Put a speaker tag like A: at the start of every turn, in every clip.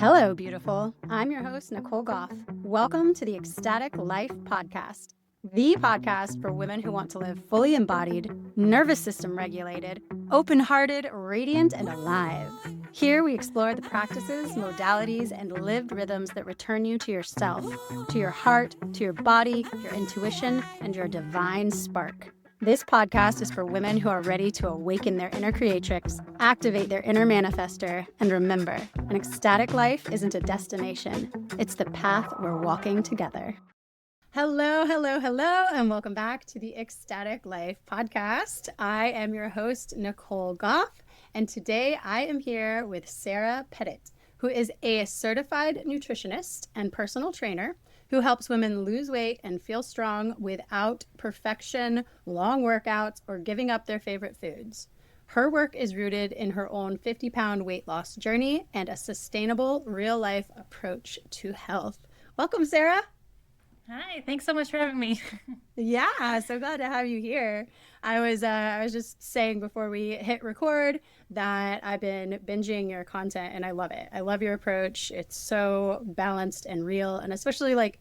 A: Hello, beautiful. I'm your host, Nicole Goff. Welcome to the Ecstatic Life Podcast, the podcast for women who want to live fully embodied, nervous system regulated, open-hearted, radiant, and alive. Here we explore the practices, modalities, and lived rhythms that return you to yourself, to your heart, to your body, your intuition, and your divine spark. This podcast is for women who are ready to awaken their inner creatrix, activate their inner manifester, and remember, an ecstatic life isn't a destination. It's the path we're walking together. Hello, and welcome back to the Ecstatic Life Podcast. I am your host, Nicole Goff, and today I am here with Sarah Pettitt, who is a certified nutritionist and personal trainer who helps women lose weight and feel strong without perfection, long workouts, or giving up their favorite foods. Her work is rooted in her own 50-pound weight loss journey and a sustainable, real-life approach to health. Welcome, Sarah.
B: Hi, thanks so much for having me.
A: Yeah, so glad to have you here. I was just saying before we hit record that I've been binging your content and I love it. I love your approach. It's so balanced and real, and especially like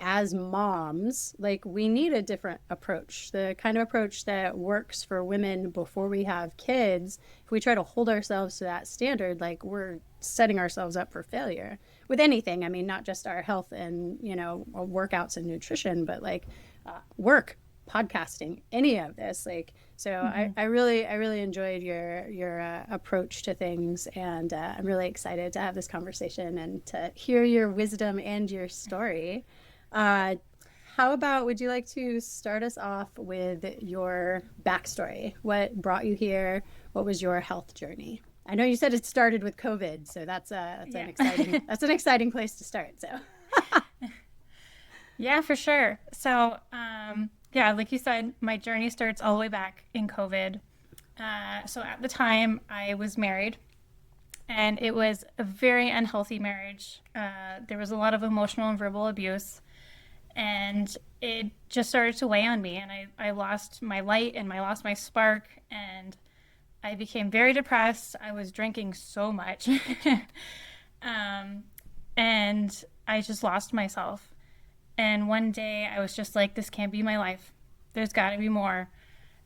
A: as moms, like we need a different approach, the kind of approach that works for women before we have kids. If we try to hold ourselves to that standard, like we're setting ourselves up for failure with anything. I mean, not just our health and, workouts and nutrition, but like work, podcasting, any of this. Like, so I really enjoyed your approach to things, and I'm really excited to have this conversation and to hear your wisdom and your story. How about, would you like to start us off with your backstory? What brought you here? What was your health journey? I know you said it started with COVID, so that's an exciting place to start. So,
B: yeah, for sure. So, like you said, my journey starts all the way back in COVID. So at the time, I was married, and it was a very unhealthy marriage. There was a lot of emotional and verbal abuse, and it just started to weigh on me, and I lost my light and I lost my spark, and I became very depressed. I was drinking so much. And I just lost myself. And one day I was just like, this can't be my life. There's got to be more.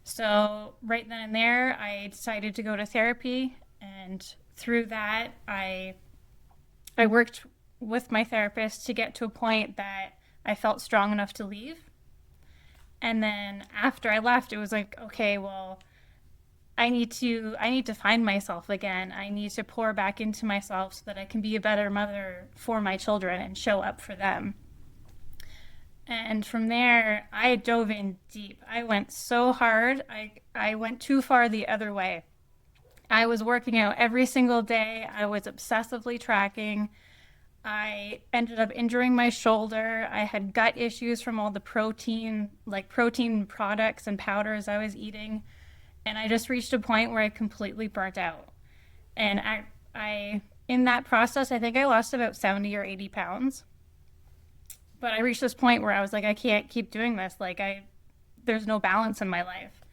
B: So right then and there, I decided to go to therapy. And through that, I worked with my therapist to get to a point that I felt strong enough to leave. And then after I left, it was like, okay, well, I need to find myself again. I need to pour back into myself so that I can be a better mother for my children and show up for them. And from there, I dove in deep. I went so hard. I went too far the other way. I was working out every single day. I was obsessively tracking. I ended up injuring my shoulder. I had gut issues from all the protein products and powders I was eating. And I just reached a point where I completely burnt out. And I in that process, I think I lost about 70 or 80 pounds. But I reached this point where I was like, I can't keep doing this. There's no balance in my life.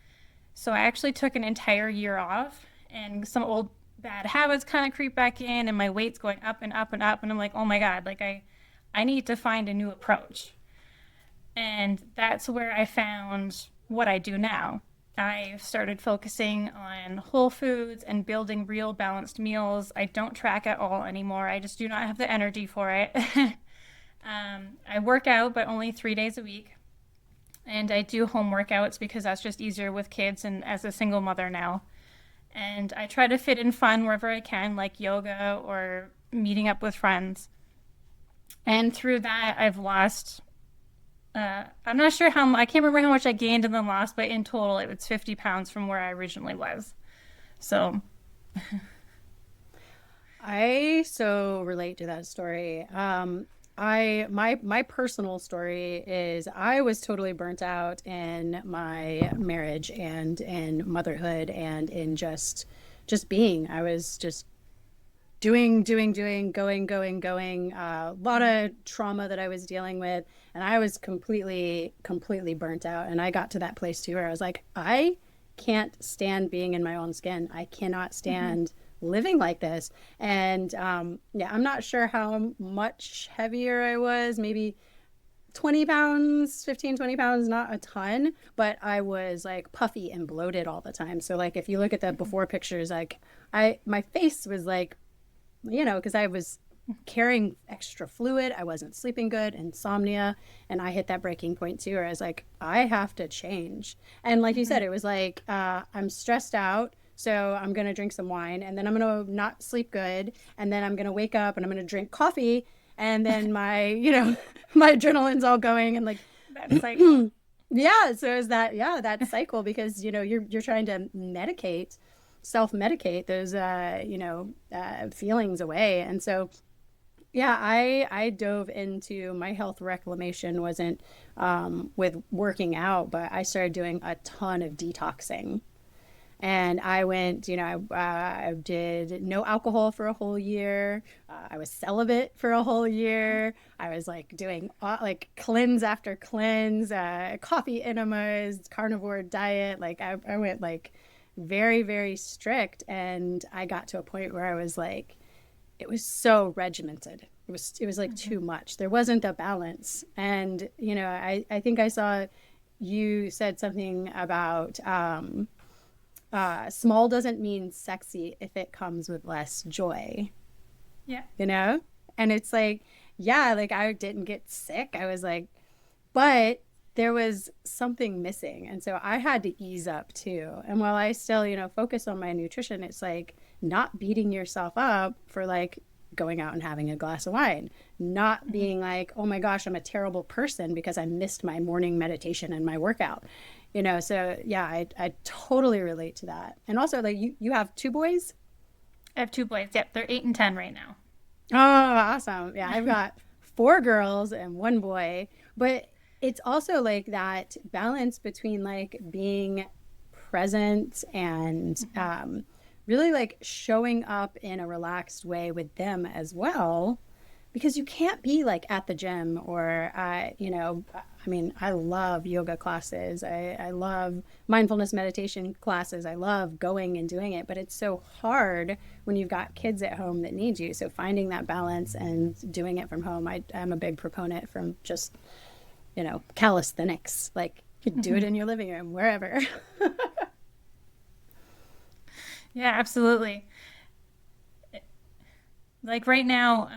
B: So I actually took an entire year off, and some old bad habits kind of creep back in, and my weight's going up and up and up. And I'm like, oh my God, I need to find a new approach. And that's where I found what I do now. I started focusing on whole foods and building real balanced meals. I don't track at all anymore. I just do not have the energy for it. I work out, but only 3 days a week. And I do home workouts because that's just easier with kids and as a single mother now. And I try to fit in fun wherever I can, like yoga or meeting up with friends. And through that, I've lost... I'm not sure I can't remember how much I gained and then lost, but in total it was 50 pounds from where I originally was. So
A: I so relate to that story. My personal story is I was totally burnt out in my marriage and in motherhood and in just being. I was just doing, going. A lot of trauma that I was dealing with, and I was completely burnt out. And I got to that place too where I was like, I can't stand being in my own skin. I cannot stand living like this. And yeah, I'm not sure how much heavier I was, maybe 20 pounds, 15, 20 pounds, not a ton, but I was like puffy and bloated all the time. So like if you look at the before pictures, like my face was like, because I was carrying extra fluid, I wasn't sleeping good, insomnia, and I hit that breaking point too, where I was like, I have to change. And like you said, it was like, I'm stressed out, so I'm gonna drink some wine, and then I'm gonna not sleep good, and then I'm gonna wake up and I'm gonna drink coffee, and then my, my adrenaline's all going, and like
B: That's like,
A: yeah, so is that, yeah, that cycle, because you're trying to self-medicate those feelings away. And so yeah, I dove into my health reclamation wasn't with working out, but I started doing a ton of detoxing. And I went, I did no alcohol for a whole year. I was celibate for a whole year. I was like doing like cleanse after cleanse, coffee enemas, carnivore diet. Like I went like very, very strict. And I got to a point where I was like, it was so regimented. It was like too much. There wasn't a balance. And, I think I saw you said something about, small doesn't mean sexy if it comes with less joy,
B: yeah.
A: And it's like, yeah, like I didn't get sick. I was like, but there was something missing. And so I had to ease up too. And while I still, focus on my nutrition, it's like not beating yourself up for like going out and having a glass of wine, not being like, oh my gosh, I'm a terrible person because I missed my morning meditation and my workout. So yeah, I totally relate to that. And also, like, you have two boys?
B: I have two boys. Yep, they're 8 and 10 right now.
A: Oh, awesome. Yeah, I've got 4 girls and 1 boy. But it's also like that balance between like being present and really like showing up in a relaxed way with them as well. Because you can't be like at the gym or, I love yoga classes. I love mindfulness meditation classes. I love going and doing it, but it's so hard when you've got kids at home that need you. So finding that balance and doing it from home, I'm a big proponent from just, calisthenics. Like you do it in your living room, wherever.
B: Yeah, absolutely. Like right now,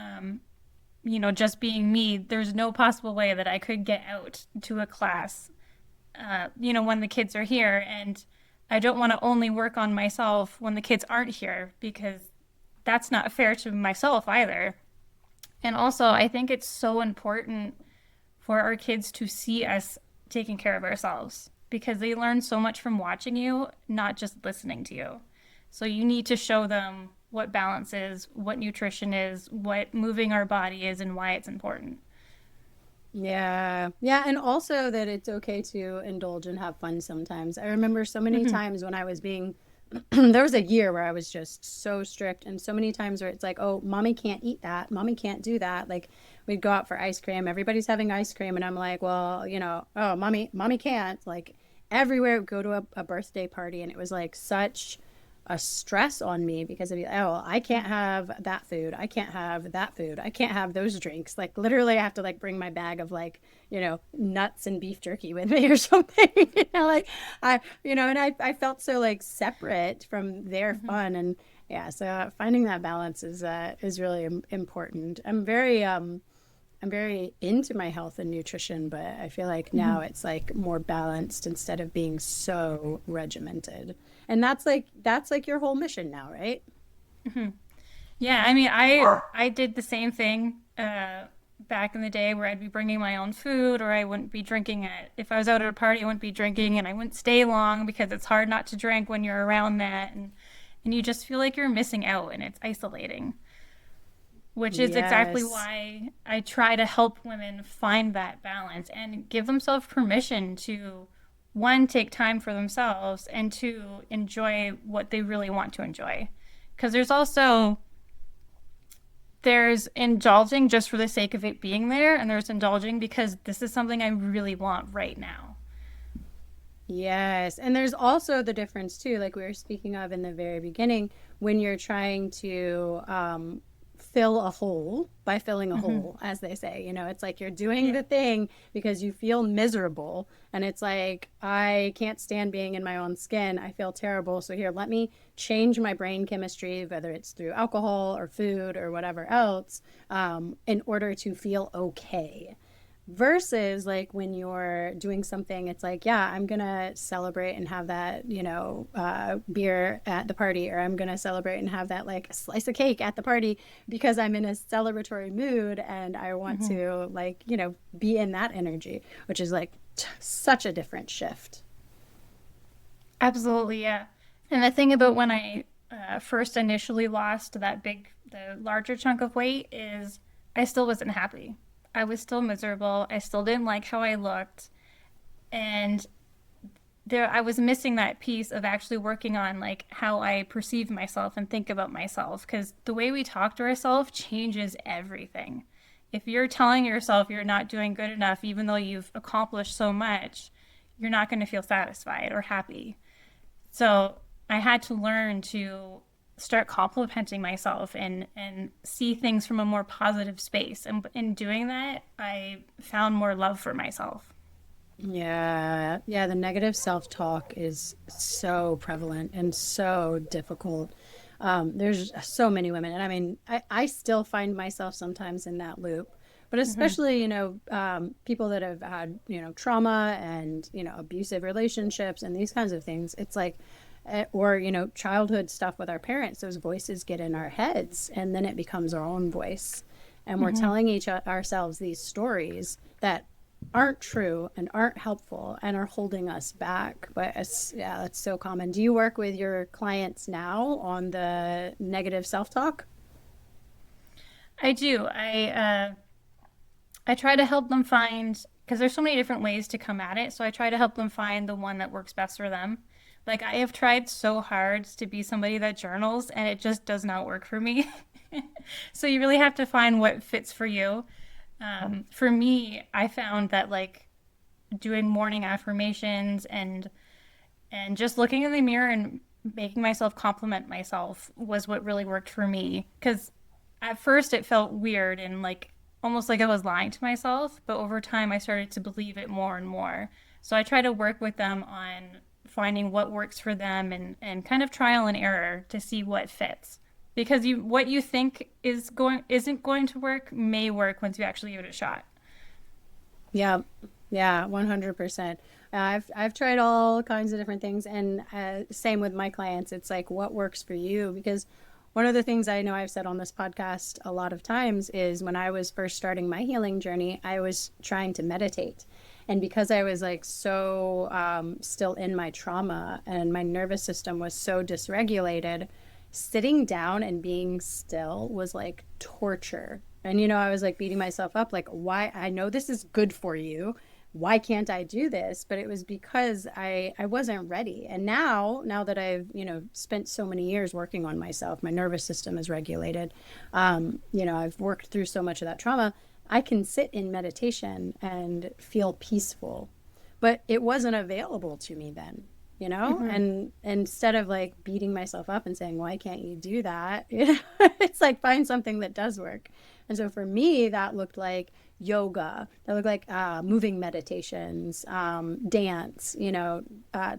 B: just being me, there's no possible way that I could get out to a class, when the kids are here. And I don't want to only work on myself when the kids aren't here because that's not fair to myself either. And also, I think it's so important for our kids to see us taking care of ourselves because they learn so much from watching you, not just listening to you. So you need to show them what balance is, what nutrition is, what moving our body is, and why it's important.
A: Yeah. Yeah. And also that it's okay to indulge and have fun sometimes. I remember so many times when I was being, there was a year where I was just so strict, and so many times where it's like, oh, mommy can't eat that. Mommy can't do that. Like we'd go out for ice cream. Everybody's having ice cream. And I'm like, well, oh, mommy can't. Like everywhere, go to a birthday party. And it was like such a stress on me because of, oh, I can't have that food. I can't have that food. I can't have those drinks. Like literally I have to like bring my bag of like, nuts and beef jerky with me or something, like and I felt so like separate from their fun. And yeah, so finding that balance is really important. I'm very into my health and nutrition, but I feel like now it's like more balanced instead of being so regimented. And that's like your whole mission now, right?
B: Yeah, I mean, I did the same thing back in the day where I'd be bringing my own food or I wouldn't be drinking it. If I was out at a party, I wouldn't be drinking and I wouldn't stay long because it's hard not to drink when you're around that. And you just feel like you're missing out and it's isolating, which is exactly why I try to help women find that balance and give themselves permission to, one, take time for themselves, and two, enjoy what they really want to enjoy. Because there's indulging just for the sake of it being there, and there's indulging because this is something I really want right now.
A: Yes. And there's also the difference too, like we were speaking of in the very beginning, when you're trying to fill a hole by filling a
B: Hmm.
A: hole, as they say. It's like you're doing
B: Yeah.
A: the thing because you feel miserable. And it's like, I can't stand being in my own skin. I feel terrible. So here, let me change my brain chemistry, whether it's through alcohol or food or whatever else, in order to feel okay. Versus like when you're doing something, it's like, yeah, I'm gonna celebrate and have that, beer at the party, or I'm gonna celebrate and have that like slice of cake at the party because I'm in a celebratory mood and I want
B: Hmm.
A: to like, be in that energy, which is like such a different shift.
B: Absolutely, yeah. And the thing about when I first initially lost the larger chunk of weight is I still wasn't happy. I was still miserable. I still didn't like how I looked. And I was missing that piece of actually working on like how I perceive myself and think about myself because the way we talk to ourselves changes everything. If you're telling yourself you're not doing good enough even though you've accomplished so much, you're not going to feel satisfied or happy. So I had to learn to start complimenting myself and see things from a more positive space. And in doing that, I found more love for myself.
A: Yeah, yeah, the negative self-talk is so prevalent and so difficult. There's so many women, and I mean, I still find myself sometimes in that loop, but
B: Hmm.
A: especially, people that have had, trauma and, abusive relationships and these kinds of things. It's like, or, childhood stuff with our parents, those voices get in our heads, and then it becomes our own voice. And we're
B: Hmm.
A: telling ourselves these stories that aren't true and aren't helpful and are holding us back. But yeah, that's so common. Do you work with your clients now on the negative self-talk?
B: I do. I try to help them find because there's so many different ways to come at it. So I try to help them find the one that works best for them. Like I have tried so hard to be somebody that journals and it just does not work for me. So you really have to find what fits for you. For me, I found that like doing morning affirmations and just looking in the mirror and making myself compliment myself was what really worked for me. Because at first it felt weird and like almost like I was lying to myself, but over time I started to believe it more and more. So I try to work with them on finding what works for them and kind of trial and error to see what fits. Because what you think isn't going to work may work once you actually give it a shot.
A: Yeah, yeah, 100%. I've tried all kinds of different things, and same with my clients. It's like what works for you, because one of the things I know I've said on this podcast a lot of times is when I was first starting my healing journey, I was trying to meditate. And because I was like so still in my trauma and my nervous system was so dysregulated, sitting down and being still was like torture. And, I was like beating myself up, like, why? I know this is good for you. Why can't I do this? But it was because I wasn't ready. And now that I've, spent so many years working on myself, my nervous system is regulated. I've worked through so much of that trauma. I can sit in meditation and feel peaceful, but it wasn't available to me then,
B: Mm-hmm.
A: and instead of like beating myself up and saying, why can't you do that? It's like find something that does work. And so for me, that looked like yoga, that looked like moving meditations, dance,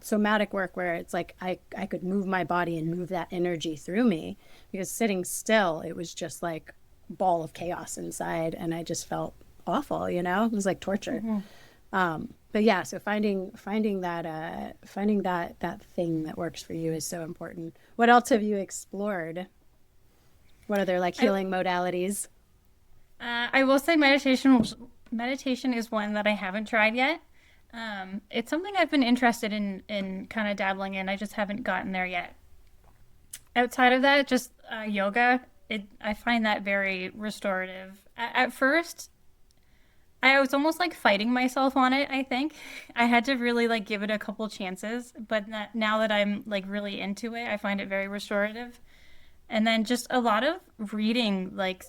A: somatic work where it's like I could move my body and move that energy through me, because sitting still, it was just like ball of chaos inside, and I just felt awful. It was like torture.
B: Mm-hmm.
A: But yeah, so finding that thing that works for you is so important. What else have you explored? What other like
B: I,
A: healing modalities?
B: I will say meditation is one that I haven't tried yet. It's something I've been interested in kind of dabbling in. I just haven't gotten there yet. Outside of that, just yoga. I find that very restorative. At first, I was almost like fighting myself on it, I think. I had to really like give it a couple chances, but now that I'm like really into it, I find it very restorative. And then just a lot of reading like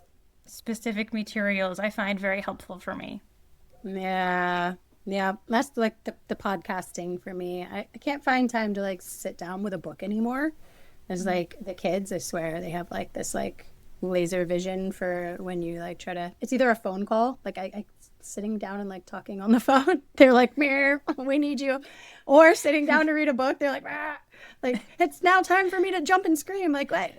B: specific materials I find very helpful for me.
A: Yeah. Yeah, that's like the podcasting for me. I can't find time to like sit down with a book anymore. It's like the kids, I swear, they have like this like laser vision for when you like try to, it's either a phone call, like I sitting down and like talking on the phone. They're like, "Meow, we need you." Or sitting down to read a book, they're like, "Ah." Like, it's now time for me to jump and scream. Like, what?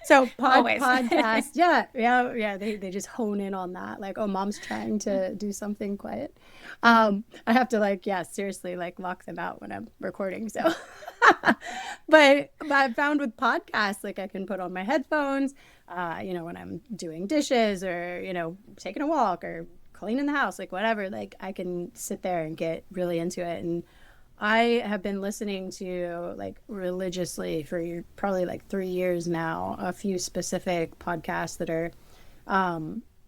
A: So
B: Always.
A: podcast, yeah. They just hone in on that. Like, oh, mom's trying to do something quiet. I have to like, yeah, seriously, like lock them out when I'm recording. So, but I found with podcasts, like I can put on my headphones, when I'm doing dishes or taking a walk or cleaning the house, like whatever. Like I can sit there and get really into it. And I have been listening to like religiously for probably like 3 years now, a few specific podcasts that are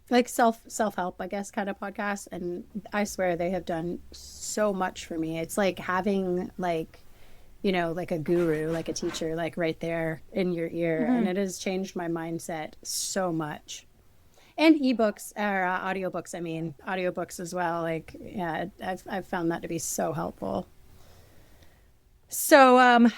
A: like self-help, I guess, kind of podcasts. And I swear they have done so much for me. It's like having like, like a guru, like a teacher, like right there in your ear. And it has changed my mindset so much. And ebooks or audiobooks, I mean, audiobooks as well. Like, yeah, I've found that to be so helpful. So,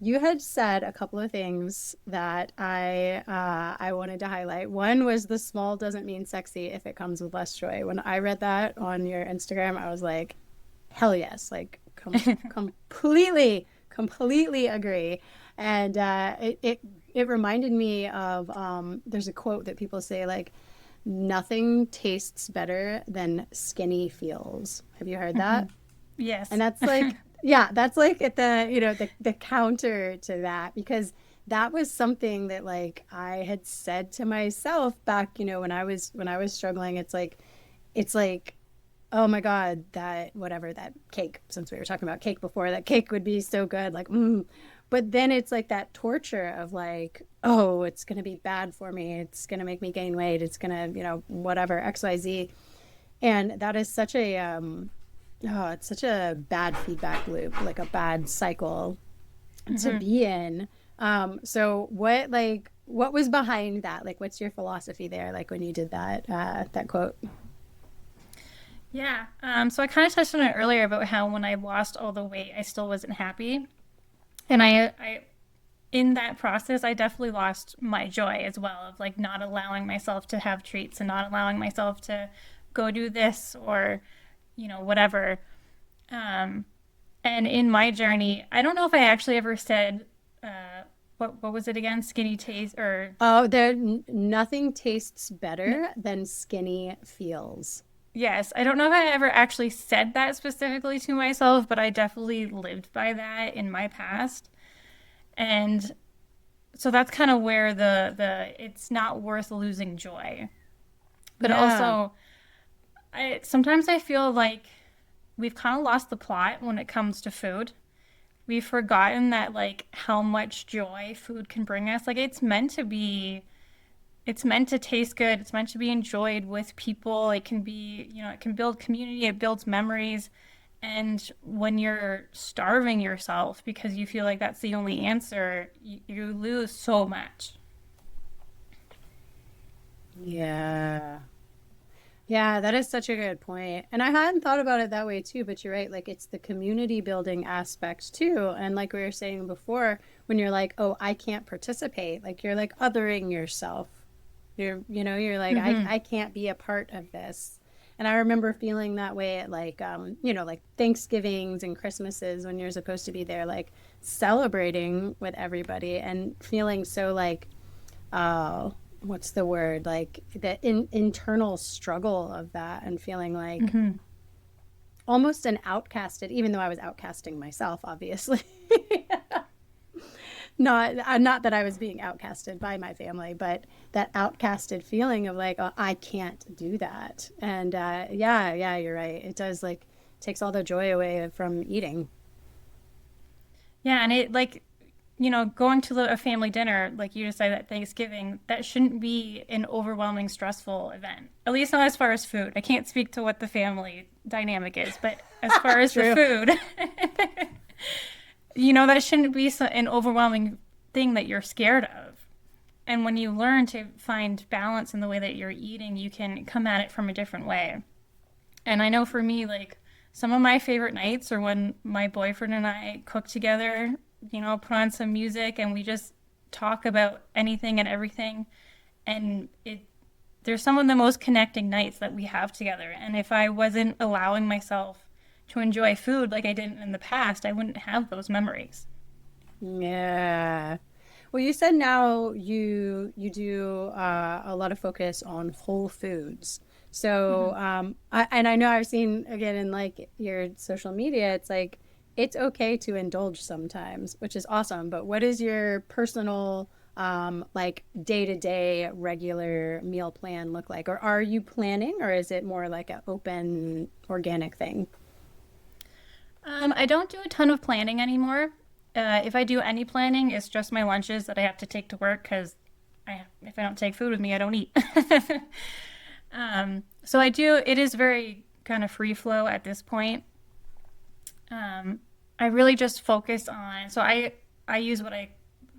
A: you had said a couple of things that I wanted to highlight. One was the small doesn't mean sexy if it comes with less joy. When I read that on your Instagram, I was like, hell yes, like completely agree. And it reminded me of there's a quote that people say like, nothing tastes better than skinny feels. Have you heard that?
B: Yes.
A: And that's like, yeah, that's like at the counter to that, because that was something that like I had said to myself back, when I was struggling. It's like, oh my God, that whatever, that cake, since we were talking about cake before, that cake would be so good. Like, But then it's like that torture of like, oh, it's going to be bad for me. It's going to make me gain weight. It's going to, whatever, XYZ. And that is such a, it's such a bad feedback loop, like a bad cycle to be in. So what was behind that? Like, what's your philosophy there? Like when you did that quote?
B: Yeah. So I kind of touched on it earlier about how when I lost all the weight, I still wasn't happy. And I in that process, I definitely lost my joy as well of like not allowing myself to have treats and not allowing myself to go do this or, whatever. And in my journey, I don't know if I actually ever said, what was it again? Skinny taste or...
A: Oh, nothing tastes better than skinny feels.
B: Yes, I don't know if I ever actually said that specifically to myself, but I definitely lived by that in my past. And so that's kind of where the it's not worth losing joy. But also, sometimes I feel like we've kind of lost the plot when it comes to food. We've forgotten that like how much joy food can bring us. Like it's meant to taste good. It's meant to be enjoyed with people. It can be, it can build community. It builds memories. And when you're starving yourself because you feel like that's the only answer, you lose so much.
A: Yeah. Yeah, that is such a good point. And I hadn't thought about it that way too, but you're right. Like it's the community building aspect too. And like we were saying before, when you're like, oh, I can't participate, like you're like othering yourself. You're like, I can't be a part of this. And I remember feeling that way at like, like Thanksgivings and Christmases when you're supposed to be there, like celebrating with everybody and feeling so like, what's the word? Like the internal struggle of that and feeling like almost an outcasted, even though I was outcasting myself, obviously. Not that I was being outcasted by my family, but that outcasted feeling of like, oh, I can't do that. And yeah, you're right. It does like takes all the joy away from eating.
B: Yeah, and it like, going to a family dinner, like you just said at Thanksgiving, that shouldn't be an overwhelming, stressful event. At least not as far as food. I can't speak to what the family dynamic is, but as far as the food, that shouldn't be an overwhelming thing that you're scared of. And when you learn to find balance in the way that you're eating, you can come at it from a different way. And I know for me, like some of my favorite nights are when my boyfriend and I cook together, put on some music and we just talk about anything and everything. And they're some of the most connecting nights that we have together. And if I wasn't allowing myself to enjoy food like I did in the past, I wouldn't have those memories.
A: Yeah. Well, you said now you do a lot of focus on whole foods. So,
B: Mhm.
A: and I know I've seen again in like your social media, it's like it's okay to indulge sometimes, which is awesome. But what is your personal like day-to-day regular meal plan look like? Or are you planning, or is it more like an open organic thing?
B: I don't do a ton of planning anymore. If I do any planning, it's just my lunches that I have to take to work because if I don't take food with me, I don't eat. So it is very kind of free flow at this point. I really just focus on, I use what I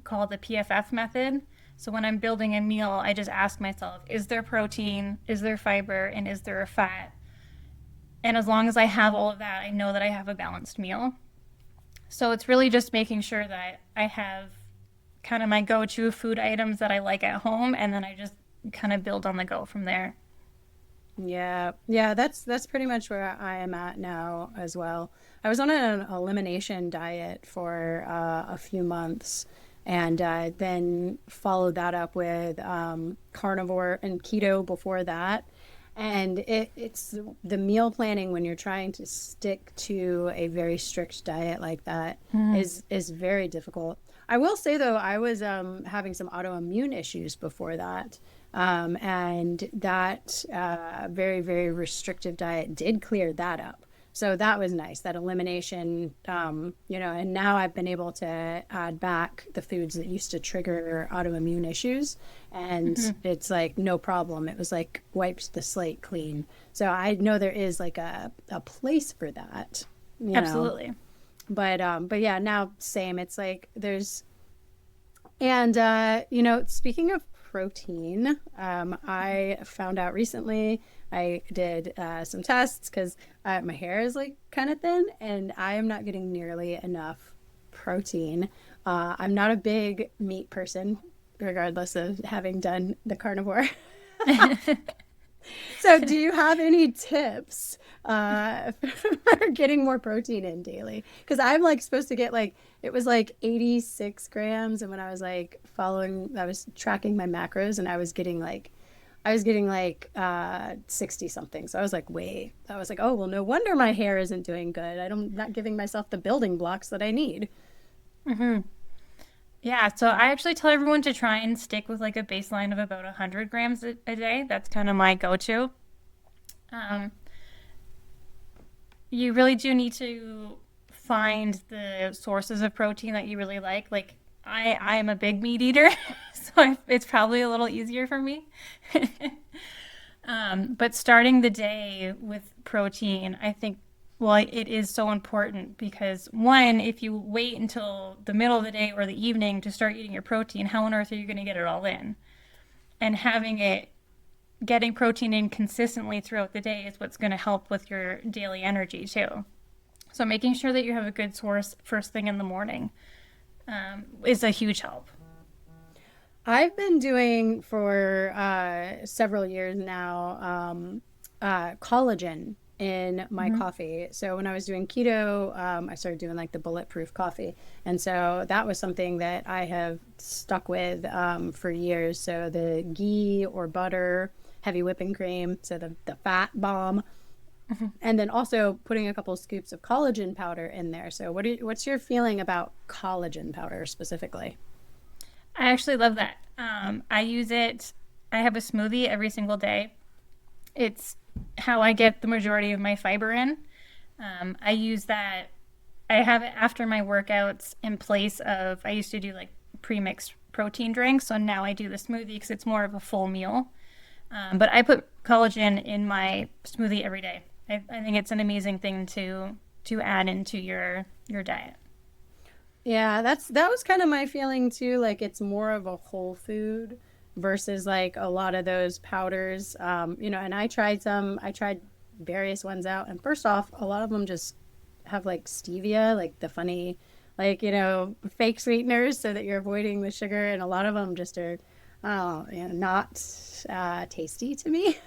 B: call the PFF method. So when I'm building a meal, I just ask myself, is there protein, is there fiber, and is there a fat? And as long as I have all of that, I know that I have a balanced meal. So it's really just making sure that I have kind of my go-to food items that I like at home, and then I just kind of build on the go from there.
A: Yeah, yeah, that's pretty much where I am at now as well. I was on an elimination diet for a few months, and then followed that up with carnivore and keto before that. And it's the meal planning when you're trying to stick to a very strict diet like that
B: Mm.
A: is very difficult. I will say though, I was having some autoimmune issues before that. And that very, very restrictive diet did clear that up. So that was nice, that elimination, and now I've been able to add back the foods that used to trigger autoimmune issues. And
B: Mhm.
A: it's like no problem. It was like wiped the slate clean. So I know there is like a place for that, you know.
B: Absolutely.
A: But yeah, now same. It's like there's and, speaking of protein, I found out recently I did some tests because my hair is like kind of thin and I am not getting nearly enough protein. I'm not a big meat person, regardless of having done the carnivore. So, do you have any tips for getting more protein in daily? Because I'm like supposed to get like it was like 86 grams, and when I was like I was tracking my macros, and I was getting like 60 something. So I was like, wait, I was like, oh well, no wonder my hair isn't doing good. I'm not giving myself the building blocks that I need.
B: Hmm. Yeah, so I actually tell everyone to try and stick with like a baseline of about 100 grams a day. That's kind of my go-to. Um, you really do need to find the sources of protein that you really like. Like I am a big meat eater, so it's probably a little easier for me. But starting the day with protein, I think, well, it is so important because one, if you wait until the middle of the day or the evening to start eating your protein, how on earth are you going to get it all in? And getting protein in consistently throughout the day is what's going to help with your daily energy too. So making sure that you have a good source first thing in the morning is a huge help.
A: I've been doing for several years now collagen in my
B: Hmm.
A: coffee. So when I was doing keto, I started doing like the bulletproof coffee. And so that was something that I have stuck with for years. So the ghee or butter, heavy whipping cream, so the fat bomb, and then also putting a couple scoops of collagen powder in there. So what's your feeling about collagen powder specifically?
B: I actually love that. I use it. I have a smoothie every single day. It's how I get the majority of my fiber in. I use that. I have it after my workouts in place of, I used to do like pre-mixed protein drinks. So now I do the smoothie because it's more of a full meal. But I put collagen in my smoothie every day. I think it's an amazing thing to add into your diet.
A: Yeah, that was kind of my feeling too. Like it's more of a whole food versus like a lot of those powders. And I tried some. I tried various ones out. And first off, a lot of them just have like stevia, like the funny, like, fake sweeteners so that you're avoiding the sugar. And a lot of them just are, not tasty to me.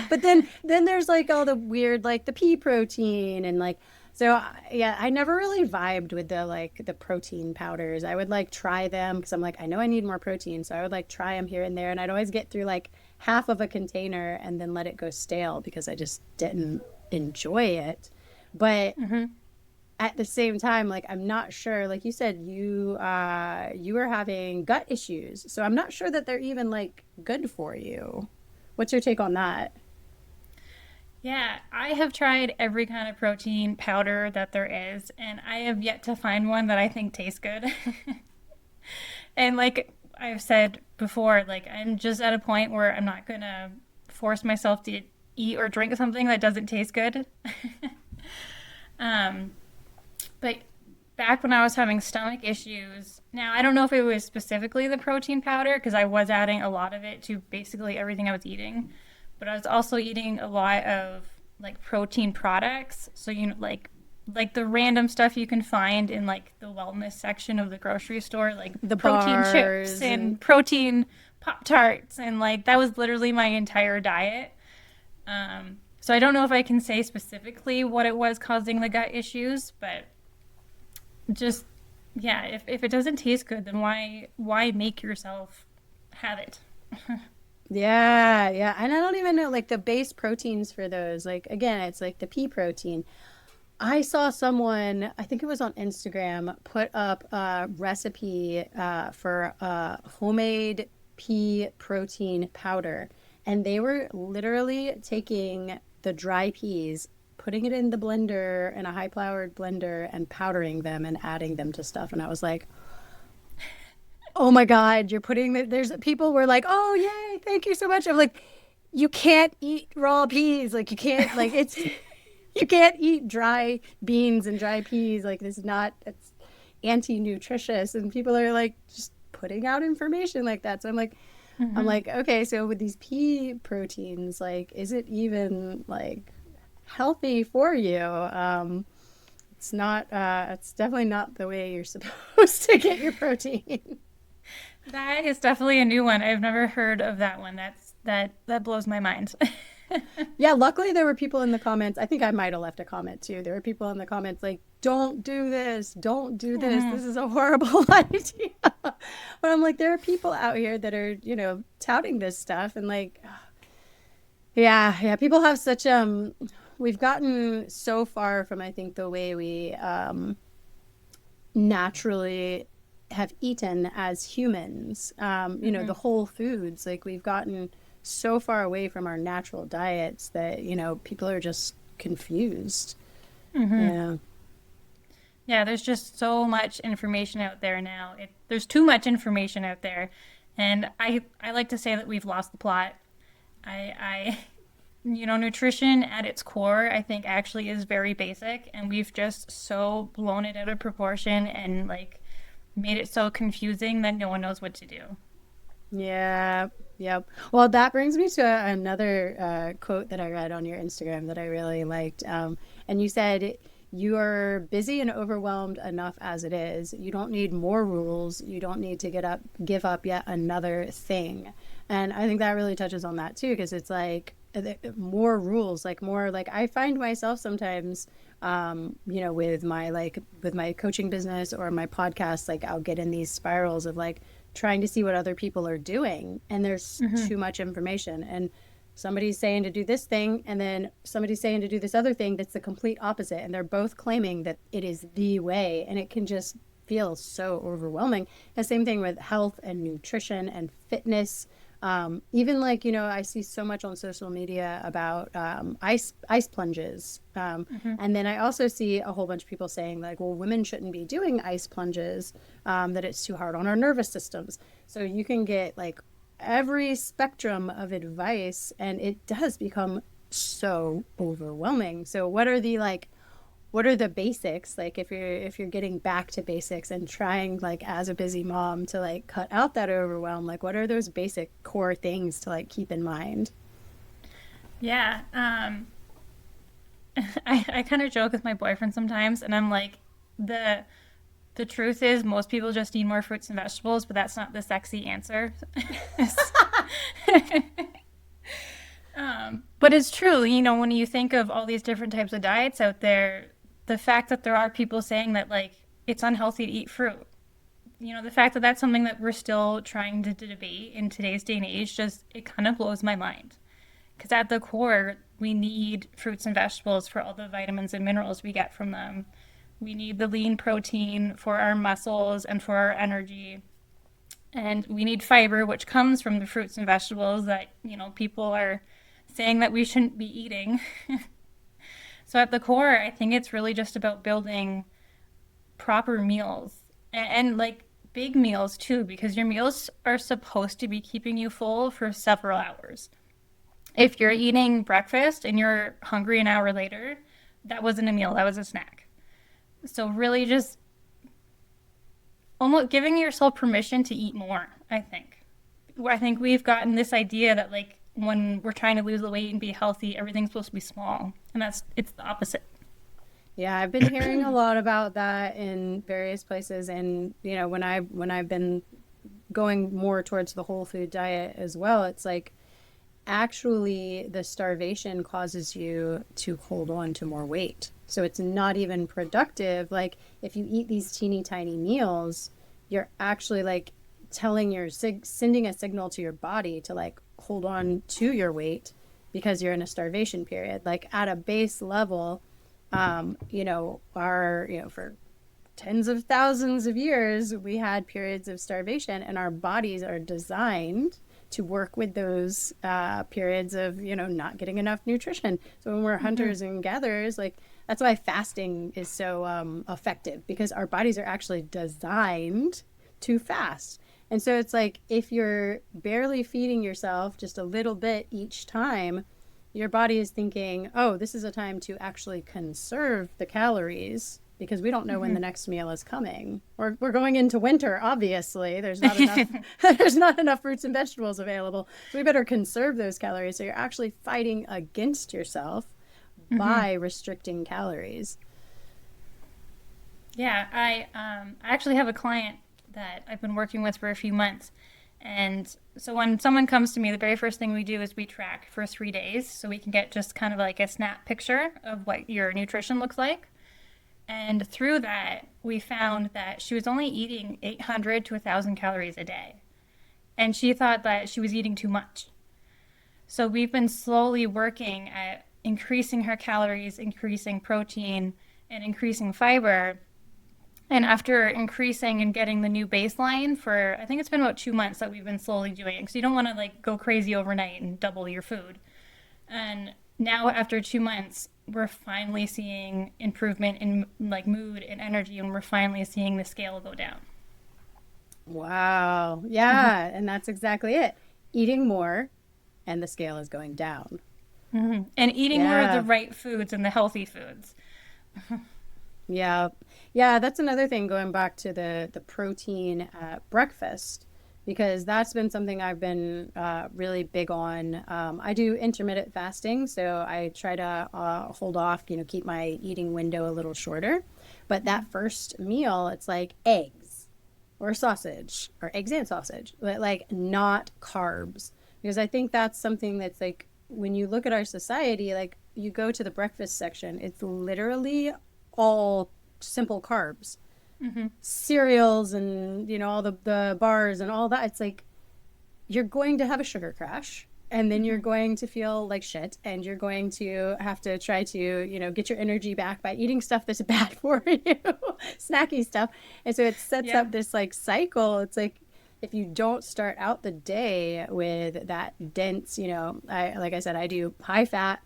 A: But then there's like all the weird, like the pea protein and like, so yeah, I never really vibed with the protein powders. I would like try them because I'm like, I know I need more protein. So I would like try them here and there. And I'd always get through like half of a container and then let it go stale because I just didn't enjoy it. But at the same time, like, I'm not sure, like you said, you were having gut issues. So I'm not sure that they're even like good for you. What's your take on that?
B: Yeah, I have tried every kind of protein powder that there is, and I have yet to find one that I think tastes good. And like I've said before, like I'm just at a point where I'm not gonna force myself to eat or drink something that doesn't taste good. But back when I was having stomach issues, now I don't know if it was specifically the protein powder because I was adding a lot of it to basically everything I was eating, but I was also eating a lot of like protein products. So like the random stuff you can find in like the wellness section of the grocery store, like
A: The
B: protein
A: bars
B: chips and protein Pop Tarts, and like that was literally my entire diet. So I don't know if I can say specifically what it was causing the gut issues, but just yeah, if it doesn't taste good, then why make yourself have it?
A: Yeah, yeah. And I don't even know like the base proteins for those. Like again, it's like the pea protein. I saw someone, I think it was on Instagram, put up a recipe for homemade pea protein powder. And they were literally taking the dry peas, putting it in the blender, in a high powered blender, and powdering them and adding them to stuff. And I was like, oh my God, you're putting there's people were like, oh, yay, thank you so much. I'm like, you can't eat raw peas. Like, you can't, like, it's, you can't eat dry beans and dry peas. Like, this is not, it's anti-nutritious. And people are like, just putting out information like that. So I'm like, okay, so with these pea proteins, like, is it even like healthy for you? It's not, it's definitely not the way you're supposed to get your protein.
B: That is definitely a new one. I've never heard of that one. That blows my mind.
A: Yeah, luckily there were people in the comments. I think I might have left a comment too. There were people in the comments like, don't do this. Don't do this. This is a horrible idea. But I'm like, there are people out here that are, touting this stuff. And like, yeah, people have such, we've gotten so far from, I think, the way we naturally have eaten as humans, the whole foods, like we've gotten so far away from our natural diets that, people are just confused. Yeah.
B: Yeah, there's just so much information out there now. There's too much information out there. And I like to say that we've lost the plot. Nutrition at its core, I think actually is very basic. And we've just so blown it out of proportion and like made it so confusing that no one knows what to do.
A: Yeah. Yep. Well, that brings me to another quote that I read on your Instagram that I really liked. And you said, you are busy and overwhelmed enough as it is. You don't need more rules. You don't need to give up yet another thing. And I think that really touches on that too, because it's like more rules, like more like I find myself sometimes, with my coaching business or my podcast, like I'll get in these spirals of like trying to see what other people are doing. And there's too much information. And somebody's saying to do this thing, and then somebody's saying to do this other thing that's the complete opposite. And they're both claiming that it is the way. And it can just feel so overwhelming. The same thing with health and nutrition and fitness. Even like, I see so much on social media about ice plunges. And then I also see a whole bunch of people saying like, well, women shouldn't be doing ice plunges, that it's too hard on our nervous systems. So you can get like every spectrum of advice, and it does become so overwhelming. So what are the basics, like if you're getting back to basics and trying like as a busy mom to like cut out that overwhelm, like what are those basic core things to like keep in mind?
B: Yeah. I kind of joke with my boyfriend sometimes, and I'm like, the truth is most people just eat more fruits and vegetables, but that's not the sexy answer. But it's true, when you think of all these different types of diets out there, the fact that there are people saying that like it's unhealthy to eat fruit, the fact that that's something that we're still trying to debate in today's day and age, just it kind of blows my mind. Because at the core, we need fruits and vegetables for all the vitamins and minerals we get from them. We need the lean protein for our muscles and for our energy. And we need fiber, which comes from the fruits and vegetables that, people are saying that we shouldn't be eating. So at the core, I think it's really just about building proper meals and like big meals too, because your meals are supposed to be keeping you full for several hours. If you're eating breakfast and you're hungry an hour later, that wasn't a meal, that was a snack. So really just almost giving yourself permission to eat more, I think. I think we've gotten this idea that like when we're trying to lose the weight and be healthy, everything's supposed to be small. And it's the opposite.
A: Yeah, I've been hearing a lot about that in various places. And, when I've been going more towards the whole food diet as well, it's like actually the starvation causes you to hold on to more weight. So it's not even productive. Like if you eat these teeny tiny meals, you're actually like sending a signal to your body to like hold on to your weight because you're in a starvation period. Like at a base level, for tens of thousands of years, we had periods of starvation, and our bodies are designed to work with those periods of, not getting enough nutrition. So when we're hunters and gatherers, like that's why fasting is so effective, because our bodies are actually designed to fast. And so it's like if you're barely feeding yourself just a little bit each time, your body is thinking, oh, this is a time to actually conserve the calories, because we don't know when the next meal is coming. We're going into winter, obviously. There's not enough there's not enough fruits and vegetables available. So we better conserve those calories. So you're actually fighting against yourself by restricting calories.
B: Yeah, I actually have a client that I've been working with for a few months. And so when someone comes to me, the very first thing we do is we track for 3 days so we can get just kind of like a snap picture of what your nutrition looks like. And through that, we found that she was only eating 800 to 1,000 calories a day. And she thought that she was eating too much. So we've been slowly working at increasing her calories, increasing protein, and increasing fiber. And after increasing and getting the new baseline for, I think it's been about 2 months that we've been slowly doing it, because you don't want to like go crazy overnight and double your food. And now after 2 months, we're finally seeing improvement in like mood and energy, and we're finally seeing the scale go down.
A: Wow. Yeah. And that's exactly it. Eating more and the scale is going down.
B: And eating more of the right foods and the healthy foods.
A: Yeah. Yeah, that's another thing, going back to the protein at breakfast, because that's been something I've been really big on. I do intermittent fasting, so I try to hold off, keep my eating window a little shorter. But that first meal, it's like eggs or sausage, or eggs and sausage, but like not carbs. Because I think that's something that's like, when you look at our society, like you go to the breakfast section, it's literally all simple carbs, cereals, and all the bars and all that. It's like you're going to have a sugar crash, and then you're going to feel like shit, and you're going to have to try to get your energy back by eating stuff that's bad for you, snacky stuff. And so it sets up this like cycle. It's like if you don't start out the day with that dense, like I said, I do high fat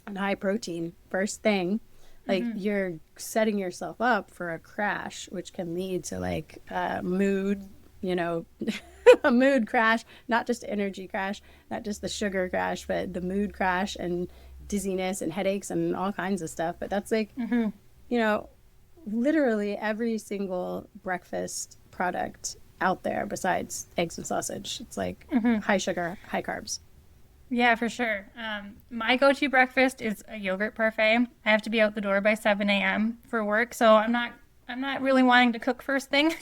A: and high protein first thing. Like you're setting yourself up for a crash, which can lead to like mood, a mood crash, not just energy crash, not just the sugar crash, but the mood crash and dizziness and headaches and all kinds of stuff. But that's like, literally every single breakfast product out there besides eggs and sausage. It's like high sugar, high carbs.
B: Yeah, for sure. My go-to breakfast is a yogurt parfait. I have to be out the door by 7 a.m. for work, so I'm not really wanting to cook first thing.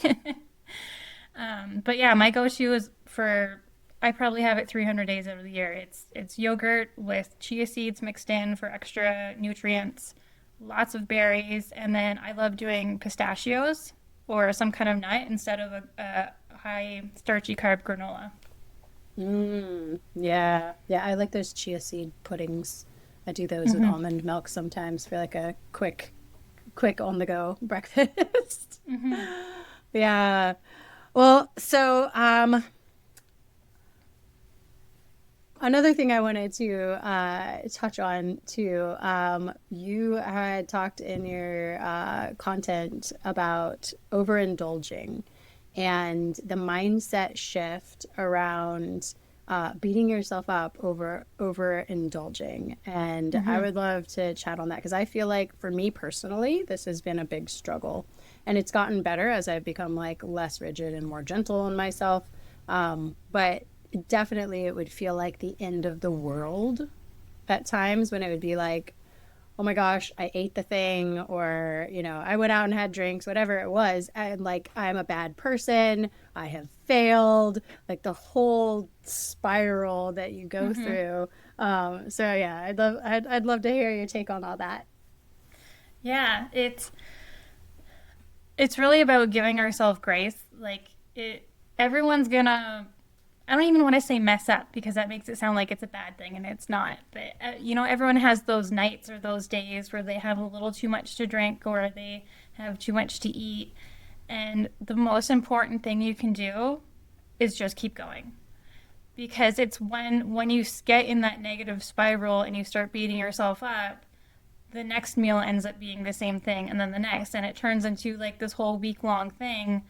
B: But yeah, my go-to is for I probably have it 300 days out of the year. It's yogurt with chia seeds mixed in for extra nutrients, lots of berries, and then I love doing pistachios or some kind of nut instead of a high starchy carb granola.
A: Yeah. Yeah, I like those chia seed puddings. I do those with
B: Hmm.
A: almond milk sometimes for like a quick on the go breakfast.
B: Hmm.
A: Yeah. Well, so another thing I wanted to touch on too, you had talked in your content about overindulging and the mindset shift around beating yourself up over overindulging. And I
B: Hmm.
A: would love to chat on that because I feel like for me personally, this has been a big struggle. And it's gotten better as I've become like less rigid and more gentle on myself. But definitely it would feel like the end of the world at times when it would be like, oh my gosh, I ate the thing, or, I went out and had drinks, whatever it was. And like, I'm a bad person. I have failed, like the whole spiral that you go
B: Hmm.
A: through. So yeah, I'd love to hear your take on all that.
B: Yeah, it's really about giving ourselves grace. Like it, everyone's gonna. I don't even want to say mess up because that makes it sound like it's a bad thing and it's not. But everyone has those nights or those days where they have a little too much to drink or they have too much to eat. And the most important thing you can do is just keep going because it's when you get in that negative spiral and you start beating yourself up, the next meal ends up being the same thing and then the next, and it turns into like this whole week long thing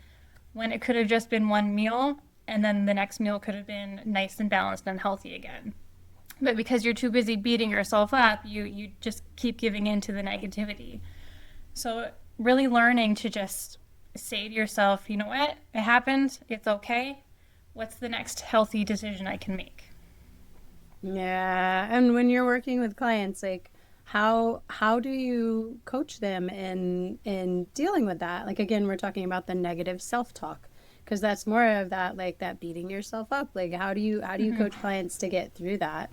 B: when it could have just been one meal and then the next meal could have been nice and balanced and healthy again. But because you're too busy beating yourself up, you just keep giving in to the negativity. So really learning to just say to yourself, you know what, it happened, it's okay. What's the next healthy decision I can make?
A: Yeah, and when you're working with clients, like how do you coach them in dealing with that? Like again, we're talking about the negative self-talk because that's more of that like that beating yourself up. Like how do you
B: Mm-hmm.
A: coach clients to get through that?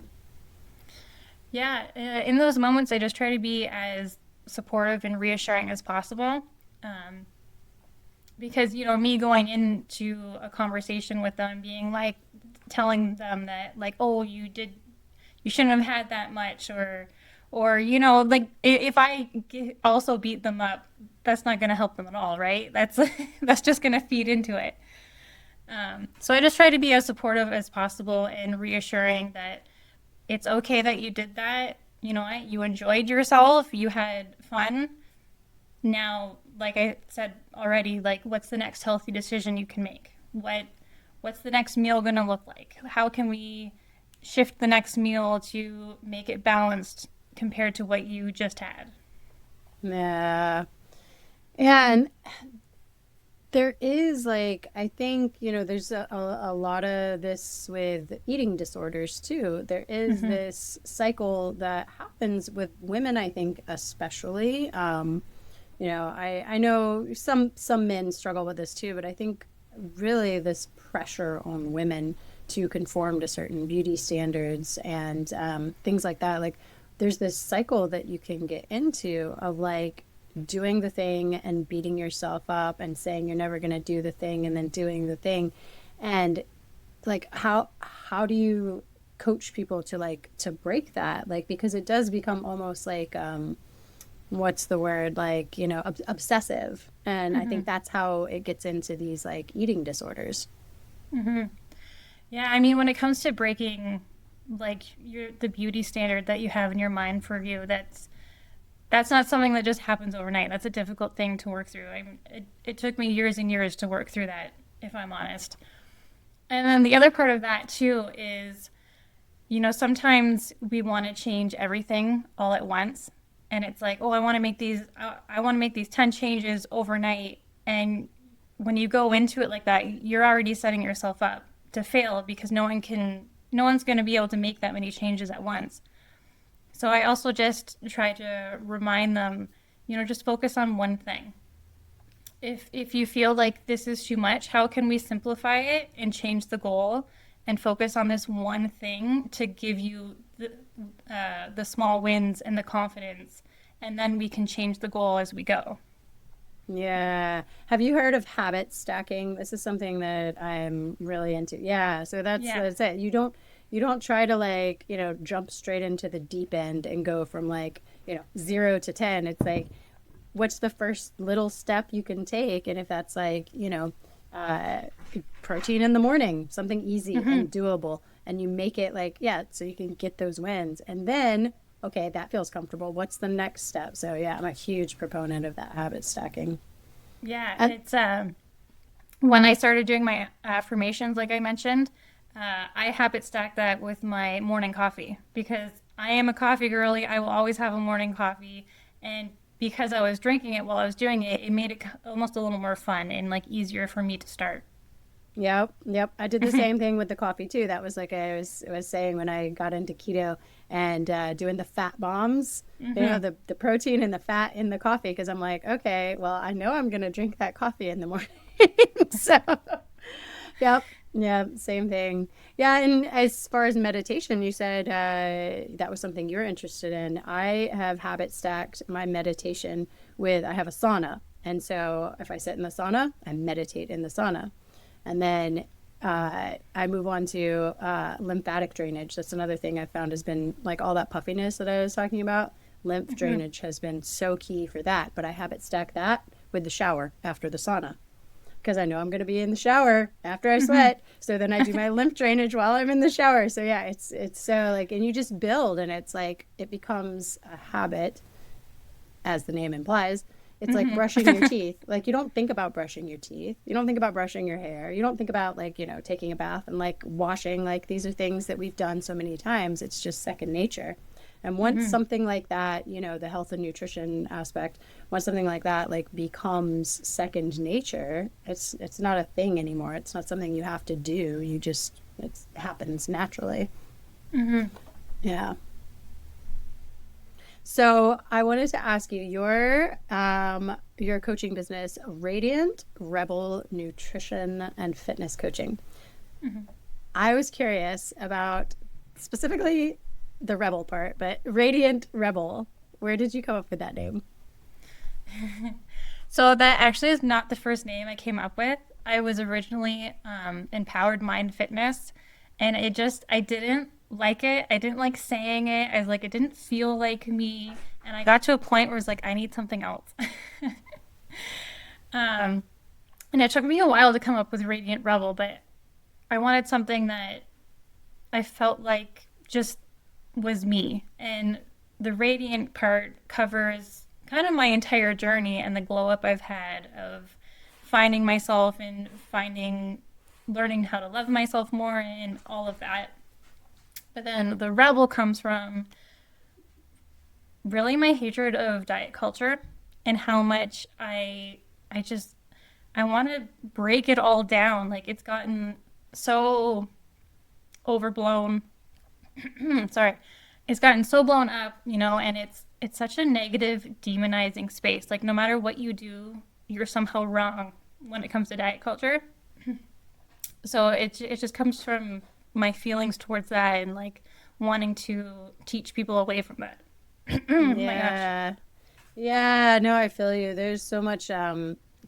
B: Yeah, in those moments, I just try to be as supportive and reassuring as possible. Um, because me going into a conversation with them being like telling them that like, oh, you shouldn't have had that much, or like if I also beat them up, that's not going to help them at all, right? That's that's just going to feed into it. So I just try to be as supportive as possible and reassuring that it's okay that you did that. You know what, you enjoyed yourself, you had fun. Now, like I said already, like what's the next healthy decision you can make? What's the next meal going to look like? How can we shift the next meal to make it balanced compared to what you just had?
A: Yeah. Yeah, and there is like I think, there's a lot of this with eating disorders too. There is
B: Mm-hmm.
A: this cycle that happens with women, I think, especially. I know some men struggle with this too, but I think really this pressure on women to conform to certain beauty standards and things like that. Like there's this cycle that you can get into of like doing the thing and beating yourself up and saying you're never going to do the thing and then doing the thing. And like how do you coach people to like to break that? Like because it does become almost like what's the word, like obsessive, and I
B: Mm-hmm.
A: think that's how it gets into these like eating disorders.
B: Mm-hmm. Yeah, I mean, when it comes to breaking like the beauty standard that you have in your mind for you, that's not something that just happens overnight. That's a difficult thing to work through. It took me years and years to work through that, if I'm honest. And then the other part of that too is, sometimes we want to change everything all at once, and it's like, oh, I want to make these 10 changes overnight, and when you go into it like that, you're already setting yourself up to fail because no one can no one's going to be able to make that many changes at once. So I also just try to remind them, just focus on one thing. If you feel like this is too much, how can we simplify it and change the goal and focus on this one thing to give you the small wins and the confidence, and then we can change the goal as we go.
A: Yeah. Have you heard of habit stacking? This is something that I'm really into. Yeah. So that's it. You don't try to like, jump straight into the deep end and go from like, 0 to 10. It's like, what's the first little step you can take? And if that's like, protein in the morning, something easy and doable, and you make it like, so you can get those wins. And then, okay, that feels comfortable. What's the next step? So yeah, I'm a huge proponent of that habit stacking.
B: Yeah, it's when I started doing my affirmations, like I mentioned, I habit stack that with my morning coffee because I am a coffee girly. I will always have a morning coffee, and because I was drinking it while I was doing it, it made it almost a little more fun and like easier for me to start.
A: Yep. I did the same thing with the coffee too. That was like I was saying when I got into keto and doing the fat bombs, the protein and the fat in the coffee, because I'm like, okay, well, I know I'm gonna drink that coffee in the morning. So, yep, yeah, same thing. Yeah, and as far as meditation, you said that was something you're interested in. I have habit stacked my meditation with I have a sauna, and so if I sit in the sauna, I meditate in the sauna. And then I move on to lymphatic drainage. That's another thing I found has been like all that puffiness that I was talking about. Lymph drainage has been so key for that. But I habit stack that with the shower after the sauna because I know I'm going to be in the shower after I sweat. So then I do my lymph drainage while I'm in the shower. So yeah, it's so like, and you just build, and it's like it becomes a habit, as the name implies. It's like brushing your teeth. Like you don't think about brushing your teeth. You don't think about brushing your hair. You don't think about like, taking a bath and like washing. Like these are things that we've done so many times. It's just second nature. And once something like that, the health and nutrition aspect, once something like that like becomes second nature, it's not a thing anymore. It's not something you have to do. It happens naturally. Yeah. So I wanted to ask you, your coaching business, Radiant Rebel Nutrition and Fitness Coaching. I was curious about specifically the rebel part, but Radiant Rebel, where did you come up with that name?
B: So that actually is not the first name I came up with. I was originally Empowered Mind Fitness, and I didn't like it. I didn't like saying it. I was like, it didn't feel like me. And I got to a point where it's like, I need something else. And it took me a while to come up with Radiant Rebel, but I wanted something that I felt like just was me. And the radiant part covers kind of my entire journey and the glow up I've had of finding myself and learning how to love myself more and all of that. But then the rebel comes from really my hatred of diet culture and how much I want to break it all down. Like it's gotten so overblown. Sorry. It's gotten so blown up, and it's such a negative, demonizing space. Like no matter what you do, you're somehow wrong when it comes to diet culture. So it just comes from my feelings towards that and like wanting to teach people away from that.
A: Yeah, no, I feel you. There's so much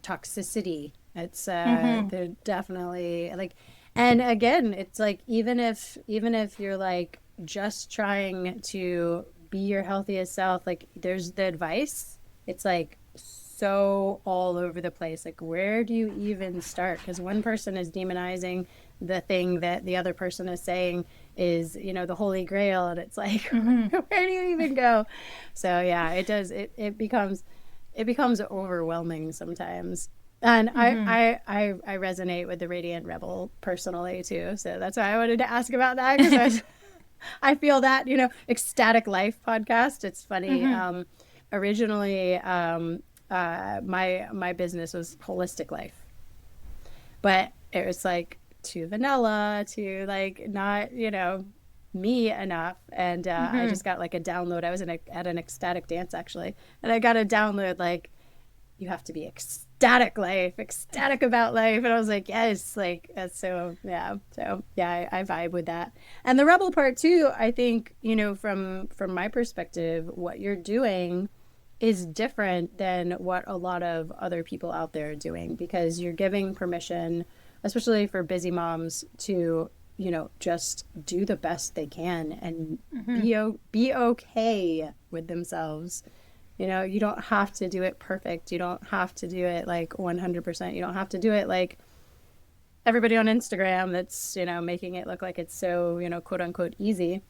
A: toxicity. It's they're definitely like, and again, it's like even if you're like just trying to be your healthiest self, like there's the advice. It's like so all over the place. Like where do you even start? Because one person is demonizing the thing that the other person is saying is, the Holy Grail, and it's like, where do you even go? So yeah, it does. It becomes overwhelming sometimes. And I resonate with the Radiant Rebel personally too. So that's why I wanted to ask about that, because I feel that, Ecstatic Life podcast. It's funny. Originally, my business was Holistic Life, but it was like too vanilla, too like not, me enough. And I just got like a download. I was at an ecstatic dance actually, and I got a download like, you have to be ecstatic about life. And I was like, yes, like that's so yeah. So yeah, I vibe with that. And the rebel part too, I think, from my perspective, what you're doing is different than what a lot of other people out there are doing, because you're giving permission, especially for busy moms, to, just do the best they can and be okay with themselves. You don't have to do it perfect. You don't have to do it like 100%. You don't have to do it like everybody on Instagram that's, making it look like it's so, quote unquote easy.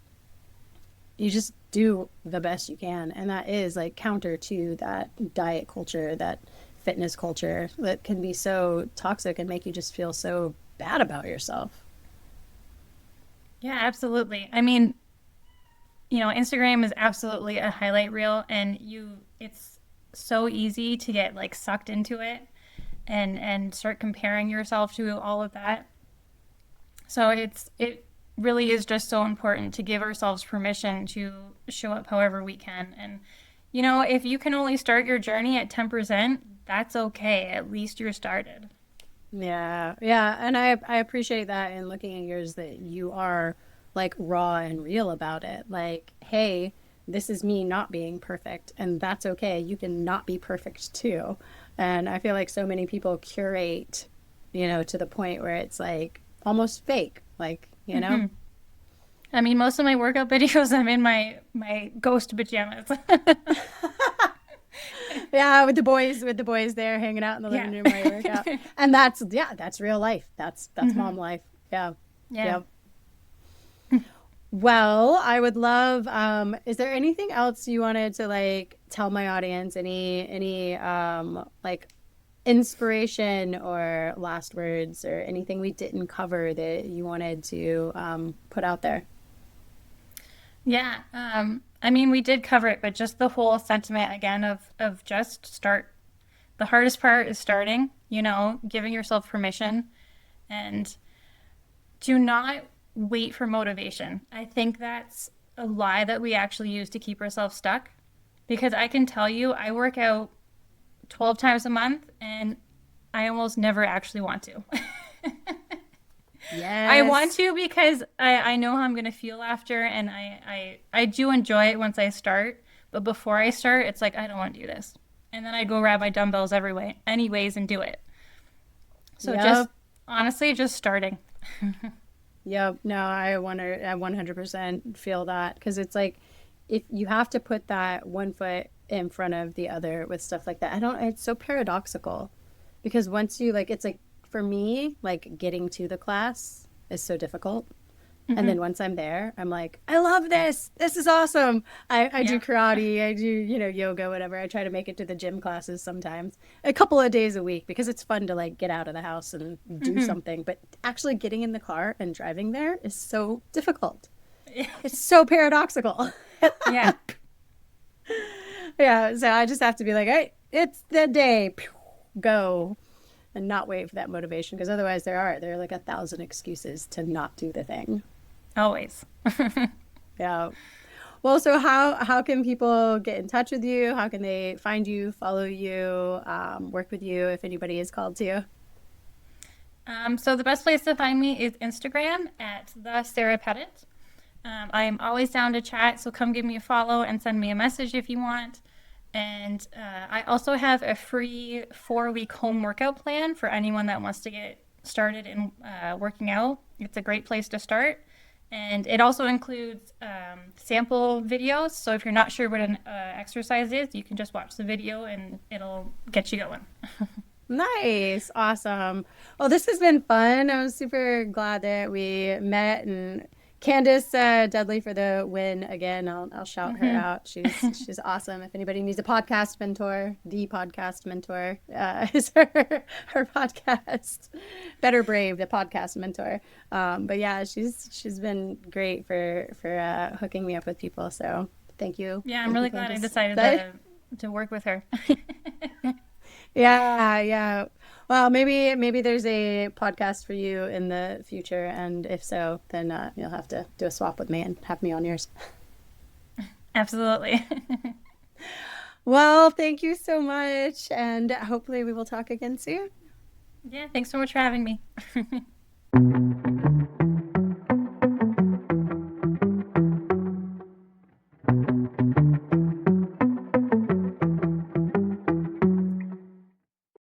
A: You just do the best you can. And that is like counter to that diet culture, that fitness culture that can be so toxic and make you just feel so bad about yourself.
B: Yeah, absolutely. I mean, Instagram is absolutely a highlight reel, and it's so easy to get like sucked into it and start comparing yourself to all of that. So it really is just so important to give ourselves permission to show up however we can. And, if you can only start your journey at 10%, that's okay. At least you're started.
A: Yeah. Yeah. And I appreciate that in looking at yours, that you are like raw and real about it. Like, hey, this is me not being perfect, and that's okay. You can not be perfect too. And I feel like so many people curate, to the point where it's like almost fake, like,
B: I mean, most of my workout videos, I'm in my ghost pajamas.
A: Yeah, with the boys there hanging out in the living room while you work out. And that's real life. That's mom life. Yeah.
B: Yeah.
A: Well, I would love, is there anything else you wanted to like tell my audience? Any like inspiration or last words or anything we didn't cover that you wanted to put out there?
B: Yeah. I mean, we did cover it, but just the whole sentiment again of just start. The hardest part is starting, giving yourself permission, and do not wait for motivation. I think that's a lie that we actually use to keep ourselves stuck, because I can tell you, I work out 12 times a month and I almost never actually want to.
A: Yes.
B: I want to because I know how I'm going to feel after, and I do enjoy it once I start, but before I start, it's like, I don't want to do this. And then I go grab my dumbbells anyways and do it. So just honestly, just starting.
A: Yep. No, I 100% feel that, because it's like, if you have to put that one foot in front of the other with stuff like that, it's so paradoxical, because once you like, it's like, for me, like getting to the class is so difficult. And then once I'm there, I'm like, I love this. This is awesome. I do karate. I do, yoga, whatever. I try to make it to the gym classes sometimes a couple of days a week, because it's fun to like get out of the house and do something. But actually getting in the car and driving there is so difficult. It's so paradoxical.
B: Yeah.
A: Yeah. So I just have to be like, hey, it's the day. Go. And not wait for that motivation, because otherwise there are like 1,000 excuses to not do the thing.
B: Always.
A: Yeah. Well, so how can people get in touch with you? How can they find you, follow you, work with you if anybody is called to you?
B: So the best place to find me is Instagram at the Sarah Pettitt. I'm always down to chat, so come give me a follow and send me a message if you want. And I also have a free 4-week home workout plan for anyone that wants to get started in working out. It's a great place to start. And it also includes sample videos. So if you're not sure what an exercise is, you can just watch the video and it'll get you going.
A: Nice. Awesome. Well, this has been fun. I was super glad that we met, and Candace Dudley for the win again. I'll shout her out. She's awesome. If anybody needs a podcast mentor, the podcast mentor is her podcast. Better Brave, the podcast mentor. But yeah, she's been great for hooking me up with people. So thank you.
B: Yeah, I'm really glad I decided to work with her.
A: Yeah. Well, maybe there's a podcast for you in the future, and if so, then you'll have to do a swap with me and have me on yours.
B: Absolutely.
A: Well, thank you so much, and hopefully we will talk again soon.
B: Yeah, thanks so much for having me.